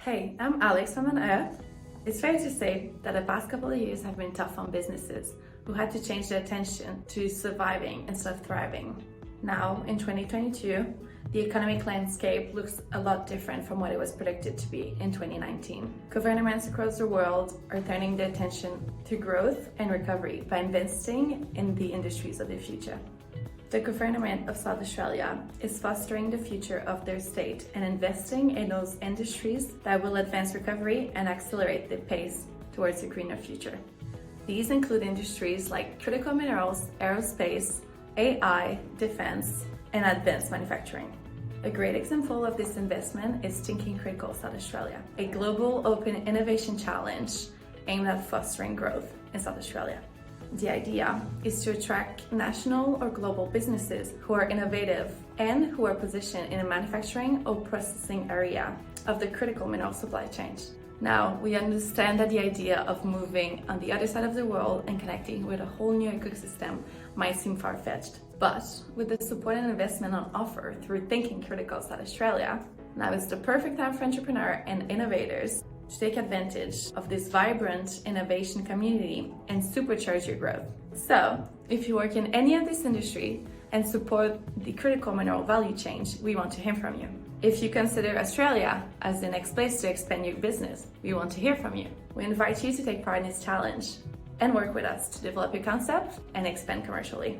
Hey, I'm Alex from Earth. It's fair to say that the past couple of years have been tough on businesses who had to change their attention to surviving instead of thriving. Now, in 2022, the economic landscape looks a lot different from what it was predicted to be in 2019. Governments across the world are turning their attention to growth and recovery by investing in the industries of the future. The government of South Australia is fostering the future of their state and investing in those industries that will advance recovery and accelerate the pace towards a greener future. These include industries like critical minerals, aerospace, AI, defense, and advanced manufacturing. A great example of this investment is Thinking Critical South Australia, a global open innovation challenge aimed at fostering growth in South Australia. The idea is to attract national or global businesses who are innovative and who are positioned in a manufacturing or processing area of the critical mineral supply chain. Now, we understand that the idea of moving on the other side of the world and connecting with a whole new ecosystem might seem far-fetched, but with the support and investment on offer through Thinking Critical South Australia, now is the perfect time for entrepreneurs and innovators to take advantage of this vibrant innovation community and supercharge your growth. So, if you work in any of this industry and support the critical mineral value chain, we want to hear from you. If you consider Australia as the next place to expand your business, we want to hear from you. We invite you to take part in this challenge and work with us to develop your concept and expand commercially.